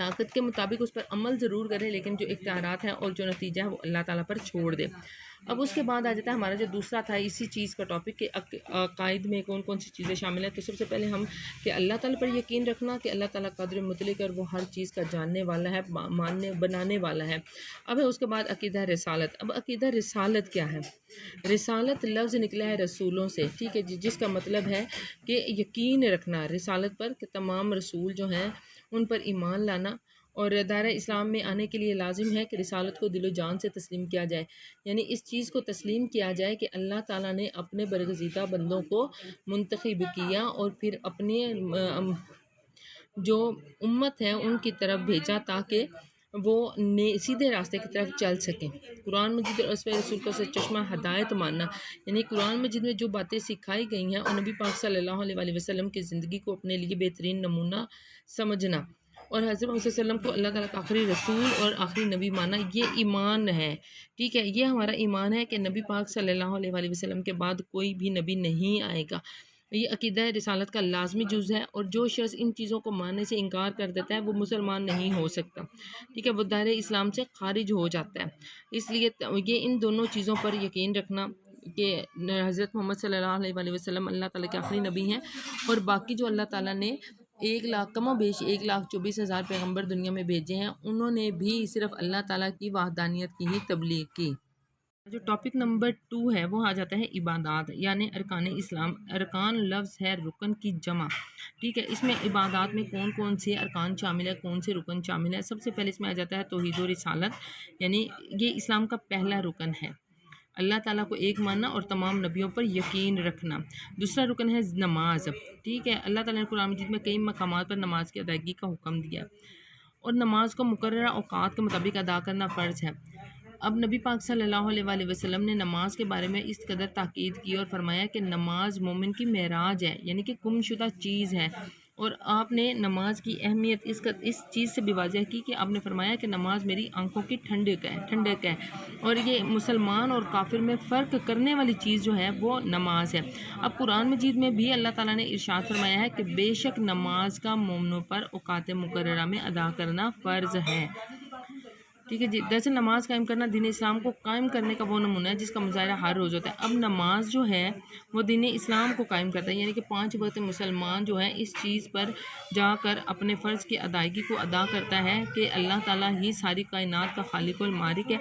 طاقت کے مطابق اس پر عمل ضرور کرے، لیکن جو اختیارات ہیں اور جو نتیجہ ہے وہ اللہ تعالیٰ پر چھوڑ دے۔ اب اس کے بعد آ جاتا ہے ہمارا جو دوسرا تھا اسی چیز کا ٹاپک کہ عقائد میں کون کون سی چیزیں شامل ہیں۔ تو سب سے پہلے ہم کہ اللہ تعالیٰ پر یقین رکھنا کہ اللہ تعالیٰ قادر مطلق اور وہ ہر چیز کا جاننے والا ہے، بنانے والا ہے۔ اب ہے اس کے بعد عقیدہ رسالت۔ اب عقیدہ رسالت کیا ہے؟ رسالت لفظ نکلا ہے رسولوں سے، ٹھیک ہے جی، جس کا مطلب ہے کہ یقین رکھنا رسالت پر، کہ تمام رسول جو ہیں ان پر ایمان لانا، اور دائرہ اسلام میں آنے کے لیے لازم ہے کہ رسالت کو دل و جان سے تسلیم کیا جائے، یعنی اس چیز کو تسلیم کیا جائے کہ اللہ تعالیٰ نے اپنے برگزیدہ بندوں کو منتخب کیا اور پھر اپنے جو امت ہے ان کی طرف بھیجا تاکہ وہ سیدھے راستے کی طرف چل سکیں۔ قرآن مجید اور اسوہ رسول کا چشمہ ہدایت ماننا، یعنی قرآن مجید میں جو باتیں سکھائی گئی ہیں اور نبی پاک صلی اللہ علیہ وآلہ وسلم کی زندگی کو اپنے لیے بہترین نمونہ سمجھنا، اور حضرت محمد صلی اللہ علیہ وسلم کو اللہ تعالیٰ کا آخری رسول اور آخری نبی ماننا، یہ ایمان ہے، ٹھیک ہے، یہ ہمارا ایمان ہے کہ نبی پاک صلی اللہ علیہ وآلہ وسلم کے بعد کوئی بھی نبی نہیں آئے گا۔ یہ عقیدہ رسالت کا لازمی جز ہے، اور جو شخص ان چیزوں کو ماننے سے انکار کر دیتا ہے وہ مسلمان نہیں ہو سکتا، ٹھیک ہے، وہ دائرہ اسلام سے خارج ہو جاتا ہے۔ اس لیے یہ ان دونوں چیزوں پر یقین رکھنا کہ حضرت محمد صلی اللہ علیہ وآلہ وسلم اللہ تعالیٰ کے آخری نبی ہیں، اور باقی جو اللہ تعالیٰ نے 1,00,000 کم و بیش 1,24,000 پیغمبر دنیا میں بھیجے ہیں، انہوں نے بھی صرف اللہ تعالیٰ کی وحدانیت کی ہی تبلیغ کی۔ جو ٹاپک نمبر 2 ہے وہ آ جاتا ہے عبادات، یعنی ارکان اسلام۔ ارکان لفظ ہے رکن کی جمع، ٹھیک ہے، اس میں عبادات میں کون کون سے ارکان شامل ہے، کون سے رکن شامل ہے۔ سب سے پہلے اس میں آ جاتا ہے توحید و رسالت، یعنی یہ اسلام کا پہلا رکن ہے، اللہ تعالیٰ کو ایک ماننا اور تمام نبیوں پر یقین رکھنا۔ دوسرا رکن ہے نماز، ٹھیک ہے، اللہ تعالیٰ نے قرآن مجید میں کئی مقامات پر نماز کی ادائیگی کا حکم دیا، اور نماز کو مقررہ اوقات کے مطابق ادا کرنا فرض ہے۔ اب نبی پاک صلی اللہ علیہ وآلہ وسلم نے نماز کے بارے میں اس قدر تاکید کی اور فرمایا کہ نماز مومن کی معراج ہے، یعنی کہ گم شدہ چیز ہے، اور آپ نے نماز کی اہمیت اس چیز سے بھی واضح کی کہ آپ نے فرمایا کہ نماز میری آنکھوں کی ٹھنڈک ہے، اور یہ مسلمان اور کافر میں فرق کرنے والی چیز جو ہے وہ نماز ہے۔ اب قرآن مجید میں بھی اللہ تعالیٰ نے ارشاد فرمایا ہے کہ بے شک نماز کا مومنوں پر اوقات مقررہ میں ادا کرنا فرض ہے، ٹھیک ہے جی۔ دراصل نماز قائم کرنا دین اسلام کو قائم کرنے کا وہ نمونہ ہے جس کا مظاہرہ ہر روز ہوتا ہے۔ اب نماز جو ہے وہ دین اسلام کو قائم کرتا ہے، یعنی کہ 5 وقت مسلمان جو ہے اس چیز پر جا کر اپنے فرض کی ادائیگی کو ادا کرتا ہے کہ اللہ تعالیٰ ہی ساری کائنات کا خالق و مالک ہے،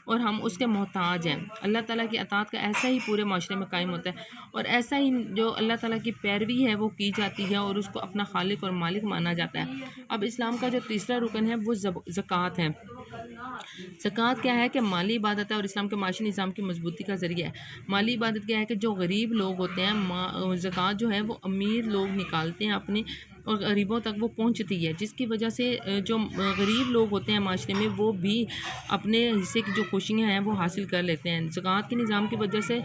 اور ہم اس کے محتاج ہیں۔ اللہ تعالیٰ کی اطاعت کا ایسا ہی پورے معاشرے میں قائم ہوتا ہے، اور ایسا ہی جو اللہ تعالیٰ کی پیروی ہے وہ کی جاتی ہے اور اس کو اپنا خالق اور مالک مانا جاتا ہے۔ اب اسلام کا جو تیسرا رکن ہے وہ زکوٰۃ ہے۔ زکوٰۃ کیا ہے کہ مالی عبادت ہے اور اسلام کے معاشی نظام کی مضبوطی کا ذریعہ ہے۔ مالی عبادت کیا ہے کہ جو غریب لوگ ہوتے ہیں، زکوٰۃ جو ہے وہ امیر لوگ نکالتے ہیں اپنے، اور غریبوں تک وہ پہنچتی ہے، جس کی وجہ سے جو غریب لوگ ہوتے ہیں معاشرے میں وہ بھی اپنے حصے کی جو خوشیاں ہیں وہ حاصل کر لیتے ہیں۔ زکوٰۃ کے نظام کی وجہ سے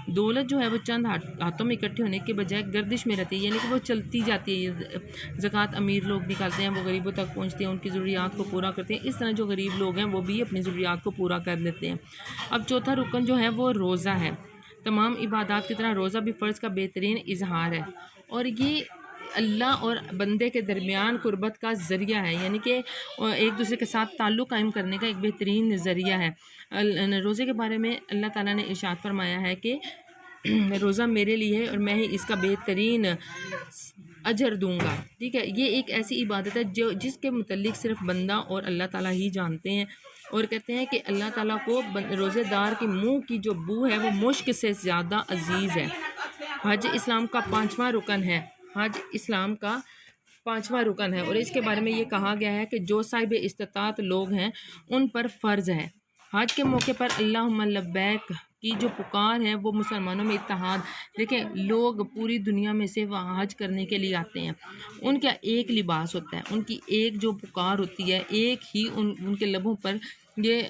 دولت جو ہے وہ چند ہاتھوں میں اکٹھے ہونے کے بجائے گردش میں رہتی ہے، یعنی کہ وہ چلتی جاتی ہے۔ زکوٰۃ امیر لوگ نکالتے ہیں، وہ غریبوں تک پہنچتے ہیں، ان کی ضروریات کو پورا کرتے ہیں، اس طرح جو غریب لوگ ہیں وہ بھی اپنی ضروریات کو پورا کر لیتے ہیں۔ اب چوتھا رکن جو ہے وہ روزہ ہے۔ تمام عبادات کی طرح روزہ بھی فرض کا بہترین اظہار ہے، اور یہ اللہ اور بندے کے درمیان قربت کا ذریعہ ہے، یعنی کہ ایک دوسرے کے ساتھ تعلق قائم کرنے کا ایک بہترین ذریعہ ہے۔ روزے کے بارے میں اللہ تعالیٰ نے ارشاد فرمایا ہے کہ روزہ میرے لیے ہے اور میں ہی اس کا بہترین اجر دوں گا، ٹھیک ہے۔ یہ ایک ایسی عبادت ہے جس کے متعلق صرف بندہ اور اللہ تعالیٰ ہی جانتے ہیں، اور کہتے ہیں کہ اللہ تعالیٰ کو روزے دار کے منہ کی جو بو ہے وہ مشک سے زیادہ عزیز ہے۔ حج اسلام کا 5واں رکن ہے، حج اسلام کا 5واں رکن ہے، اور اس کے بارے میں یہ کہا گیا ہے کہ جو صاحب استطاعت لوگ ہیں ان پر فرض ہے۔ حج کے موقع پر اللہم لبیک کی جو پکار ہے وہ مسلمانوں میں اتحاد، دیکھیں لوگ پوری دنیا میں سے وہاں حج کرنے کے لیے آتے ہیں، ان کا ایک لباس ہوتا ہے، ان کی ایک جو پکار ہوتی ہے، ایک ہی ان کے لبوں پر یہ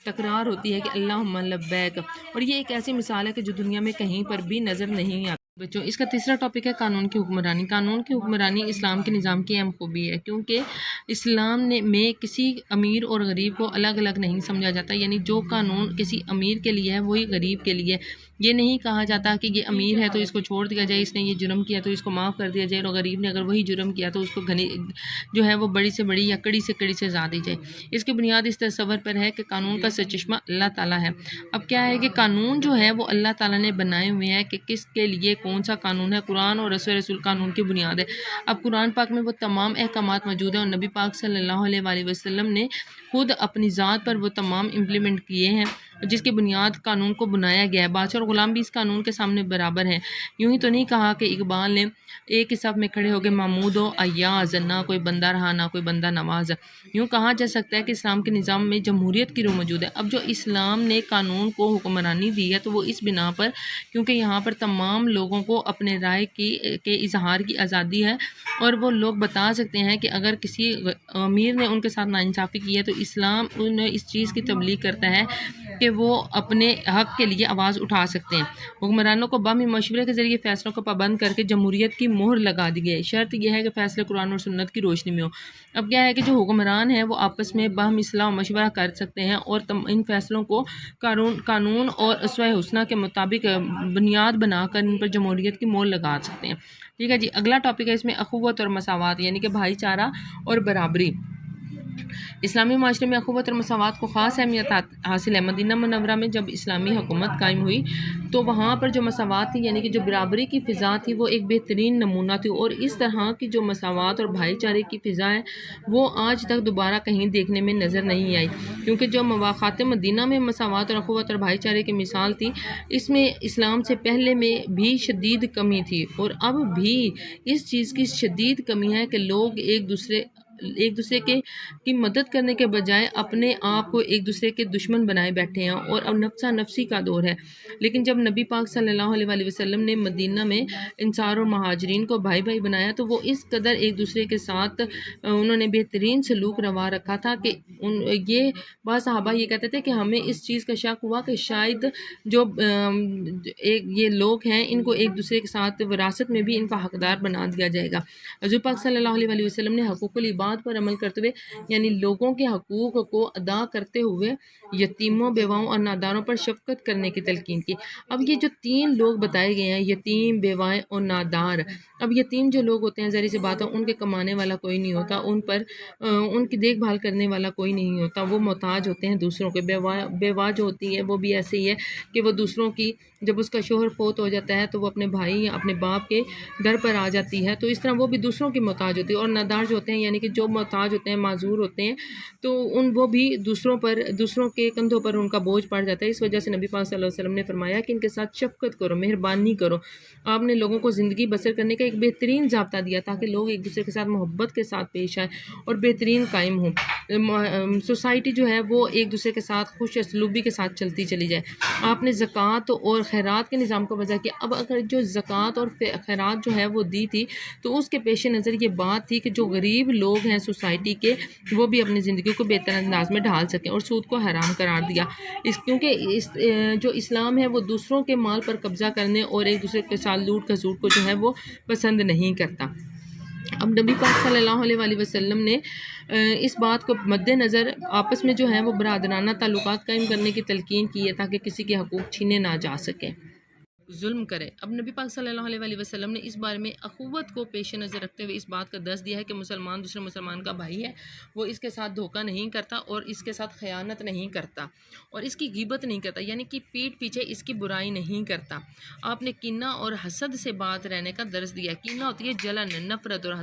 تکرار ہوتی ہے کہ اللہم لبیک، اور یہ ایک ایسی مثال ہے کہ جو دنیا میں کہیں پر بھی نظر نہیں آتی۔ بچوں اس کا تیسرا ٹاپک ہے قانون کی حکمرانی۔ قانون کی حکمرانی اسلام کے نظام کی اہم خوبی ہے، کیونکہ اسلام میں کسی امیر اور غریب کو الگ الگ نہیں سمجھا جاتا، یعنی جو قانون کسی امیر کے لیے ہے وہی غریب کے لیے۔ یہ نہیں کہا جاتا کہ یہ امیر ہے تو اس کو چھوڑ دیا جائے، اس نے یہ جرم کیا تو اس کو معاف کر دیا جائے، اور غریب نے اگر وہی جرم کیا تو اس کو جو ہے وہ بڑی سے بڑی یا کڑی سے کڑی سزا دی جائے۔ اس کی بنیاد اس تصور پر ہے کہ قانون کا سرچشمہ اللہ تعالیٰ ہے۔ اب کیا ہے کہ قانون جو ہے وہ اللہ تعالیٰ نے بنائے ہوئے ہیں کہ کس کے لیے کون سا قانون ہے۔ قرآن اور رسول قانون کی بنیاد ہے۔ اب قرآن پاک میں وہ تمام احکامات موجود ہیں، اور نبی پاک صلی اللہ علیہ وآلہ وسلم نے خود اپنی ذات پر وہ تمام امپلیمنٹ کیے ہیں، جس کی بنیاد قانون کو بنایا گیا ہے۔ بادشاہ اور غلام بھی اس قانون کے سامنے برابر ہیں۔ یوں ہی تو نہیں کہا کہ اقبال نے ایک ہی صف میں کھڑے ہو گئے محمود و ایاز، نہ کوئی بندہ رہا نہ کوئی بندہ نواز۔ یوں کہا جا سکتا ہے کہ اسلام کے نظام میں جمہوریت کی روح موجود ہے۔ اب جو اسلام نے قانون کو حکمرانی دی ہے تو وہ اس بنا پر کیونکہ یہاں پر تمام لوگوں کو اپنے رائے کے اظہار کی آزادی ہے، اور وہ لوگ بتا سکتے ہیں کہ اگر کسی امیر نے ان کے ساتھ ناانصافی کی ہے تو اسلام اس چیز کی تبلیغ کرتا ہے کہ وہ اپنے حق کے لیے آواز اٹھا سکتے ہیں۔ حکمرانوں کو باہمی مشورے کے ذریعے فیصلوں کو پابند کر کے جمہوریت کی مہر لگا دی گئی ہے۔ شرط یہ ہے کہ فیصلے قرآن اور سنت کی روشنی میں ہو۔ اب کیا ہے کہ جو حکمران ہیں وہ آپس میں باہمی اصلاح و مشورہ کر سکتے ہیں، اور ان فیصلوں کو قانون اور اسوہ حسنہ کے مطابق بنیاد بنا کر ان پر جمہوریت کی مہر لگا سکتے ہیں۔ ٹھیک ہے جی، اگلا ٹاپک ہے اس میں اخوت اور مساوات، یعنی کہ بھائی چارہ اور برابری۔ اسلامی معاشرے میں اخوت اور مساوات کو خاص اہمیت حاصل ہے۔ مدینہ منورہ میں جب اسلامی حکومت قائم ہوئی تو وہاں پر جو مساوات تھی، یعنی کہ جو برابری کی فضا تھی، وہ ایک بہترین نمونہ تھی، اور اس طرح کی جو مساوات اور بھائی چارے کی فضا ہے وہ آج تک دوبارہ کہیں دیکھنے میں نظر نہیں آئی، کیونکہ جو مواخات مدینہ میں مساوات اور اخوت اور بھائی چارے کی مثال تھی، اس میں اسلام سے پہلے میں بھی شدید کمی تھی، اور اب بھی اس چیز کی شدید کمی ہے کہ لوگ ایک دوسرے کی مدد کرنے کے بجائے اپنے آپ کو ایک دوسرے کے دشمن بنائے بیٹھے ہیں، اور اب نفسا نفسی کا دور ہے۔ لیکن جب نبی پاک صلی اللہ علیہ وآلہ وسلم نے مدینہ میں انصار اور مہاجرین کو بھائی بھائی بنایا تو وہ اس قدر ایک دوسرے کے ساتھ انہوں نے بہترین سلوک روا رکھا تھا کہ یہ بعض صحابہ یہ کہتے تھے کہ ہمیں اس چیز کا شک ہوا کہ شاید جو یہ لوگ ہیں ان کو ایک دوسرے کے ساتھ وراثت میں بھی ان کا حقدار بنا دیا جائے گا۔ حضور پاک صلی اللہ علیہ وآلہ وسلم نے حقوق العباد پر عمل کرتے ہوئے، یعنی لوگوں کے حقوق کو ادا کرتے ہوئے، یتیموں، بیواؤں اور ناداروں پر شفقت کرنے کی تلقین کی۔ اب یہ جو تین لوگ بتائے گئے ہیں، یتیم، بیوائیں اور نادار، اب یتیم جو لوگ ہوتے ہیں ظاہر سی بات ہے ان کے کمانے والا کوئی نہیں ہوتا، ان کی دیکھ بھال کرنے والا کوئی نہیں ہوتا، وہ محتاج ہوتے ہیں دوسروں کے۔ بیوہ جو ہوتی ہے وہ بھی ایسے ہی ہے کہ وہ دوسروں کی، جب اس کا شوہر فوت ہو جاتا ہے تو وہ اپنے بھائی یا اپنے باپ کے در پر آ جاتی ہے، تو اس طرح وہ بھی دوسروں کی محتاج ہوتی ہے۔ اور نادار جو ہوتے ہیں یعنی کہ جو محتاج ہوتے ہیں، معذور ہوتے ہیں، تو وہ بھی دوسروں کے کندھوں پر ان کا بوجھ پڑ جاتا ہے۔ اس وجہ سے نبی پاک صلی اللہ علیہ وسلم نے فرمایا کہ ان کے ساتھ شفقت کرو، مہربانی کرو۔ آپ نے لوگوں کو زندگی بسر کرنے کا ایک بہترین ضابطہ دیا تاکہ لوگ ایک دوسرے کے ساتھ محبت کے ساتھ پیش آئیں اور بہترین قائم ہوں، سوسائٹی جو ہے وہ ایک دوسرے کے ساتھ خوش اسلوبی کے ساتھ چلتی چلی جائے۔ آپ نے زکوٰۃ اور خیرات کے نظام کو وضع کیا۔ اب اگر جو زکوٰۃ اور خیرات جو ہے وہ دی تھی تو اس کے پیش نظر یہ بات تھی کہ جو غریب لوگ ہیں سوسائٹی کے وہ بھی اپنی زندگی کو بہتر انداز میں ڈھال سکیں، اور سود کو حرام قرار دیا، کیونکہ جو اسلام ہے وہ دوسروں کے مال پر قبضہ کرنے اور ایک دوسرے کے ساتھ لوٹ کھسوٹ کو جو ہے وہ پسند نہیں کرتا۔ اب نبی پاک صلی اللہ علیہ وآلہ وسلم نے اس بات کو مد نظر آپس میں جو ہے وہ برادرانہ تعلقات قائم کرنے کی تلقین کی ہے تاکہ کسی کے حقوق چھینے نہ جا سکیں، ظلم کرے۔ اب نبی پاک صلی اللہ علیہ وآلہ وسلم نے اس بارے میں اخوت کو پیش نظر رکھتے ہوئے اس بات کا درس دیا ہے کہ مسلمان دوسرے مسلمان کا بھائی ہے، وہ اس کے ساتھ دھوکہ نہیں کرتا اور اس کے ساتھ خیانت نہیں کرتا اور اس کی غیبت نہیں کرتا، یعنی کہ پیٹھ پیچھے اس کی برائی نہیں کرتا۔ آپ نے کینہ اور حسد سے بات رہنے کا درس دیا ہے۔ کینہ ہوتی ہے جلن، نفرت، اور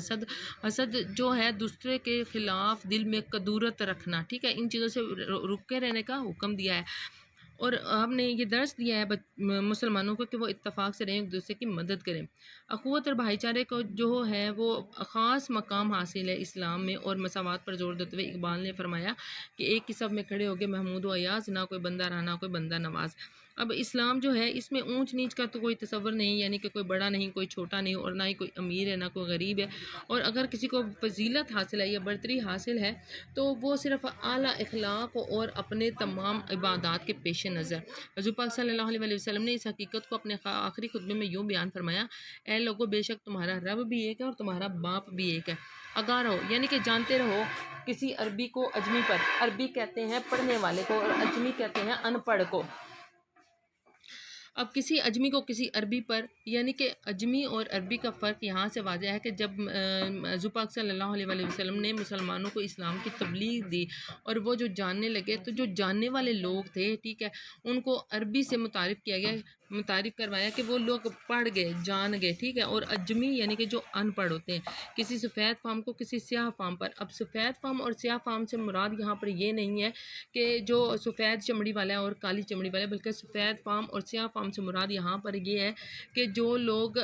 حسد جو ہے دوسرے کے خلاف دل میں کدورت رکھنا، ٹھیک ہے، ان چیزوں سے رکے رہنے کا حکم دیا ہے۔ اور ہم نے یہ درس دیا ہے مسلمانوں کو کہ وہ اتفاق سے رہیں، ایک دوسرے کی مدد کریں۔ اخوت اور بھائی چارے کو جو ہے وہ خاص مقام حاصل ہے اسلام میں، اور مساوات پر زور دیتے ہوئے اقبال نے فرمایا کہ ایک ہی صف میں کھڑے ہو گئے محمود و ایاز، نہ کوئی بندہ رہا نہ کوئی بندہ نواز۔ اب اسلام جو ہے اس میں اونچ نیچ کا تو کوئی تصور نہیں، یعنی کہ کوئی بڑا نہیں کوئی چھوٹا نہیں، اور نہ ہی کوئی امیر ہے نہ کوئی غریب ہے، اور اگر کسی کو فضیلت حاصل ہے یا برتری حاصل ہے تو وہ صرف اعلیٰ اخلاق اور اپنے تمام عبادات کے پیش نظر۔ حضور پاک صلی اللہ علیہ وسلم نے اس حقیقت کو اپنے آخری خطبے میں یوں بیان فرمایا: اے لوگو، بے شک تمہارا رب بھی ایک ہے اور تمہارا باپ بھی ایک ہے، آگاہ رہو، یعنی کہ جانتے رہو۔ کسی عربی کو اجمی پر، عربی کہتے ہیں پڑھنے والے کو اور اجمی کہتے ہیں ان پڑھ کو۔ اب کسی اجمی کو کسی عربی پر، یعنی کہ اجمی اور عربی کا فرق یہاں سے واضح ہے کہ جب حضور پاک صلی اللہ علیہ وسلم نے مسلمانوں کو اسلام کی تبلیغ دی اور وہ جو جاننے لگے، تو جو جاننے والے لوگ تھے، ٹھیک ہے، ان کو عربی سے متعارف کروایا کہ وہ لوگ پڑھ گئے، جان گئے، ٹھیک ہے، اور اجمی یعنی کہ جو ان پڑھ ہوتے ہیں، کسی سفید فام کو کسی سیاہ فام پر۔ اب سفید فام اور سیاہ فام سے مراد یہاں پر یہ نہیں ہے کہ جو سفید چمڑی والا ہے اور کالی چمڑی والا ہے، بلکہ سفید فام اور سیاہ فام سے مراد یہاں پر یہ ہے کہ جو لوگ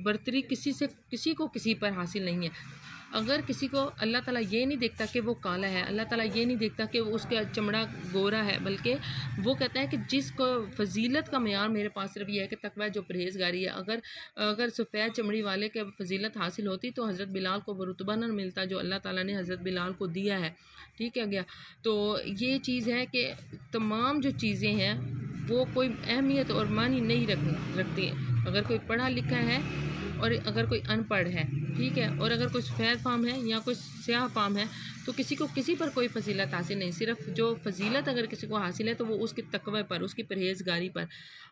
برتری کسی کو کسی پر حاصل نہیں ہے۔ اگر کسی کو اللہ تعالیٰ یہ نہیں دیکھتا کہ وہ کالا ہے، اللہ تعالیٰ یہ نہیں دیکھتا کہ اس کا چمڑا گورا ہے، بلکہ وہ کہتا ہے کہ جس کو فضیلت کا معیار میرے پاس صرف یہ ہے کہ تقوی جو پرہیزگاری ہے۔ اگر سفید چمڑی والے کے فضیلت حاصل ہوتی تو حضرت بلال کو وہ رتبہ نہ ملتا جو اللہ تعالیٰ نے حضرت بلال کو دیا ہے، ٹھیک ہے گیا۔ تو یہ چیز ہے کہ تمام جو چیزیں ہیں وہ کوئی اہمیت اور معنی نہیں رکھتی ہیں۔ اگر کوئی پڑھا لکھا ہے اور اگر کوئی ان پڑھ ہے، ٹھیک ہے، اور اگر کوئی سفید فام ہے یا کوئی سیاہ فام ہے، تو کسی کو کسی پر کوئی فضیلت حاصل نہیں، صرف جو فضیلت اگر کسی کو حاصل ہے تو وہ اس کے تقوی پر، اس کی پرہیزگاری پر۔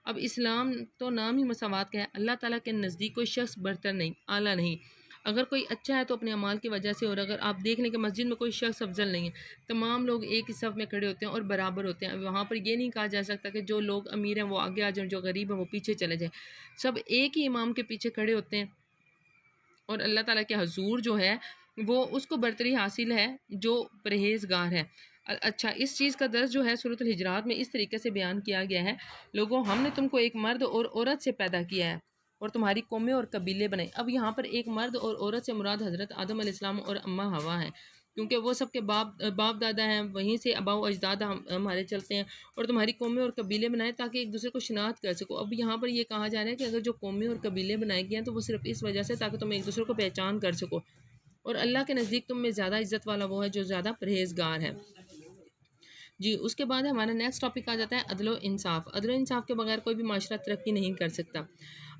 اب اسلام تو نام ہی مساوات کا ہے، اللہ تعالیٰ کے نزدیک کوئی شخص برتر نہیں، اعلیٰ نہیں۔ اگر کوئی اچھا ہے تو اپنے اعمال کی وجہ سے، اور اگر آپ دیکھ لیں کہ مسجد میں کوئی شخص افضل نہیں ہے، تمام لوگ ایک ہی صف میں کھڑے ہوتے ہیں اور برابر ہوتے ہیں۔ وہاں پر یہ نہیں کہا جا سکتا کہ جو لوگ امیر ہیں وہ آگے آ جائیں، جو غریب ہیں وہ پیچھے چلے جائیں، سب ایک ہی امام کے پیچھے کھڑے ہوتے ہیں، اور اللہ تعالیٰ کے حضور جو ہے وہ اس کو برتری حاصل ہے جو پرہیزگار ہے۔ اچھا، اس چیز کا درس جو ہے سورۃ الحجرات میں اس طریقے سے بیان کیا گیا ہے: لوگوں، ہم نے تم کو ایک مرد اور عورت سے پیدا کیا ہے اور تمہاری قومیں اور قبیلے بنائے۔ اب یہاں پر ایک مرد اور عورت سے مراد حضرت آدم علیہ السلام اور اماں حوا ہیں، کیونکہ وہ سب کے باپ دادا ہیں، وہیں سے آباء و اجداد ہمارے چلتے ہیں، اور تمہاری قومیں اور قبیلے بنائے تاکہ ایک دوسرے کو شناخت کر سکو۔ اب یہاں پر یہ کہا جا رہا ہے کہ اگر جو قومیں اور قبیلے بنائے گئے ہیں تو وہ صرف اس وجہ سے تاکہ تم ایک دوسرے کو پہچان کر سکو، اور اللہ کے نزدیک تم میں زیادہ عزت والا وہ ہے جو زیادہ پرہیزگار ہے۔ جی، اس کے بعد ہمارا نیکسٹ ٹاپک آ جاتا ہے عدل و انصاف۔ عدل و انصاف کے بغیر کوئی بھی معاشرہ ترقی نہیں کر سکتا۔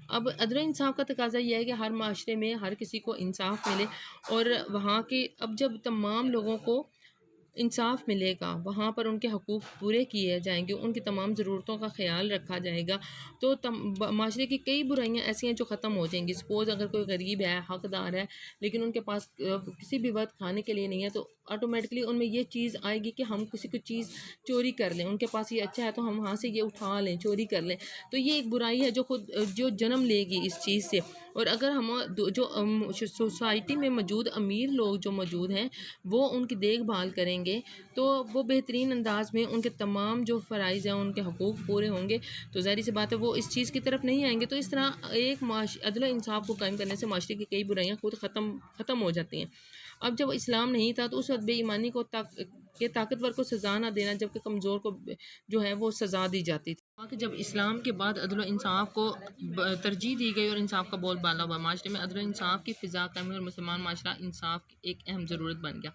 اب عدل و انصاف کا تقاضا یہ ہے کہ ہر معاشرے میں ہر کسی کو انصاف ملے، اور وہاں کے اب جب تمام لوگوں کو انصاف ملے گا، وہاں پر ان کے حقوق پورے کیے جائیں گے، ان کی تمام ضرورتوں کا خیال رکھا جائے گا، تو معاشرے کی کئی برائیاں ایسی ہیں جو ختم ہو جائیں گی۔ سپوز اگر کوئی غریب ہے، حقدار ہے، لیکن ان کے پاس کسی بھی وقت کھانے کے لیے نہیں ہے، تو آٹومیٹکلی ان میں یہ چیز آئے گی کہ ہم کسی کو چیز چوری کر لیں، ان کے پاس یہ اچھا ہے تو ہم وہاں سے یہ اٹھا لیں، چوری کر لیں، تو یہ ایک برائی ہے جو جنم لے گی اس چیز سے۔ اور اگر ہم جو سوسائٹی میں موجود امیر لوگ جو موجود ہیں وہ ان کی دیکھ بھال کریں گے تو وہ بہترین انداز میں ان کے تمام جو فرائض ہیں، ان کے حقوق پورے ہوں گے، تو ظاہری سی بات ہے وہ اس چیز کی طرف نہیں آئیں گے۔ تو اس طرح ایک عدل و انصاف کو قائم کرنے سے معاشرے کی کئی برائیاں خود ختم ہو جاتی ہیں۔ اب جب اسلام نہیں تھا تو اس وقت بے ایمانی کو طاقتور کو سزا نہ دینا، جبکہ کمزور کو جو ہے وہ سزا دی جاتی تھی۔ کہ جب اسلام کے بعد عدل و انصاف کو ترجیح دی گئی اور انصاف کا بول بالا ہوا، معاشرے میں عدل و انصاف کی فضا قائم ہوئی اور مسلمان معاشرہ انصاف کی ایک اہم ضرورت بن گیا۔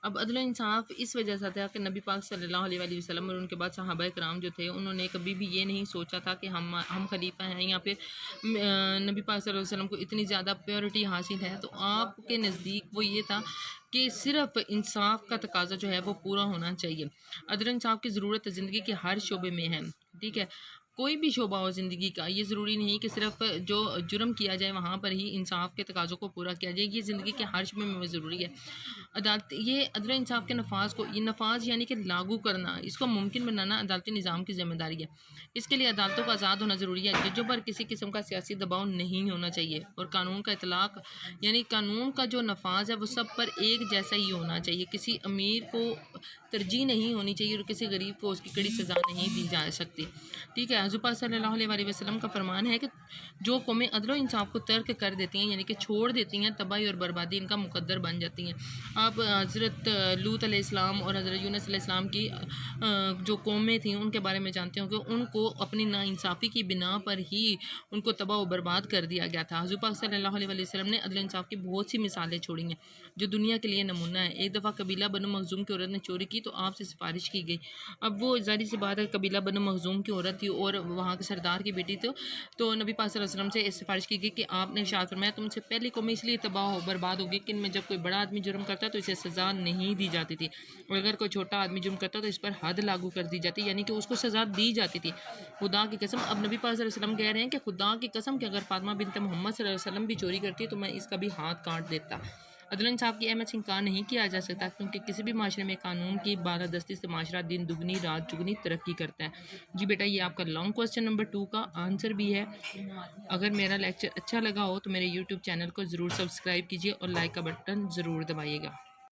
اب عدل و انصاف اس وجہ سے تھا کہ نبی پاک صلی اللہ علیہ وسلم اور ان کے بعد صحابہ کرام جو تھے، انہوں نے کبھی بھی یہ نہیں سوچا تھا کہ ہم خلیفہ ہیں، یا پھر نبی پاک صلی اللہ علیہ وسلم کو اتنی زیادہ پیورٹی حاصل ہے، تو آپ کے نزدیک وہ یہ تھا کہ صرف انصاف کا تقاضا جو ہے وہ پورا ہونا چاہیے۔ عدل و انصاف کی ضرورت زندگی کے ہر شعبے میں ہے، ٹھیک ہے، کوئی بھی شعبہ ہو زندگی کا، یہ ضروری نہیں کہ صرف جو جرم کیا جائے وہاں پر ہی انصاف کے تقاضوں کو پورا کیا جائے، یہ زندگی کے ہر شعبے میں ضروری ہے۔ یہ عدل و انصاف کے نفاذ یعنی کہ لاگو کرنا، اس کو ممکن بنانا عدالتی نظام کی ذمہ داری ہے۔ اس کے لیے عدالتوں کا آزاد ہونا ضروری ہے، ججوں پر کسی قسم کا سیاسی دباؤ نہیں ہونا چاہیے، اور قانون کا اطلاق یعنی قانون کا جو نفاذ ہے وہ سب پر ایک جیسا ہی ہونا چاہیے، کسی امیر کو ترجیح نہیں ہونی چاہیے اور کسی غریب کو اس کی کڑی سزا نہیں دی جا سکتی، ٹھیک ہے۔ حضور پاک صلی اللہ علیہ وسلم کا فرمان ہے کہ جو قومیں عدل و انصاف کو ترک کر دیتی ہیں یعنی کہ چھوڑ دیتی ہیں، تباہی اور بربادی ان کا مقدر بن جاتی ہیں۔ آپ حضرت لوط علیہ السلام اور حضرت یونس علیہ السلام کی جو قومیں تھیں ان کے بارے میں جانتے ہوں کہ ان کو اپنی ناانصافی کی بنا پر ہی ان کو تباہ و برباد کر دیا گیا تھا۔ حضور پاک صلی اللہ علیہ وسلم نے عدل و انصاف کی بہت سی مثالیں چھوڑی ہیں جو دنیا کے لیے نمونہ ہے۔ ایک دفعہ قبیلہ بنو مخزوم کی عورت نے چوری کی تو آپ سے سفارش کی گئی۔ اب وہ ظاہر سی بات ہے قبیلہ بنو مخزوم کی عورت تھی اور وہاں کے سردار کی بیٹی تھی، تو نبی پاک صلی اللہ علیہ وسلم سے سفارش کی گئی کہ آپ نے ارشاد فرمایا تم سے پہلی قوم اس لیے تباہ و برباد ہوگی کہ ان میں جب کوئی بڑا آدمی جرم کرتا ہے تو اسے سزا نہیں دی جاتی تھی، اور اگر کوئی چھوٹا آدمی جرم کرتا تو اس پر حد لاگو کر دی جاتی، یعنی کہ اس کو سزا دی جاتی تھی۔ خدا کی قسم، اب نبی پاک صلی اللہ علیہ وسلم کہہ رہے ہیں کہ خدا کی قسم کہ اگر فاطمہ بنت محمد صلی اللہ علیہ وسلم بھی چوری کرتی تو میں اس کا بھی ہاتھ کاٹ دیتا۔ عدل و انصاف کی اہمیت سے انکار نہیں کیا جا سکتا کیونکہ کسی بھی معاشرے میں قانون کی بالادستی سے معاشرہ دن دگنی رات چگنی ترقی کرتا ہے۔ جی بیٹا یہ آپ کا لانگ کوسچن نمبر 2 کا آنسر بھی ہے۔ اگر میرا لیکچر اچھا لگا ہو تو میرے یوٹیوب چینل کو ضرور سبسکرائب کیجیے اور لائک کا بٹن ضرور دبائیے گا۔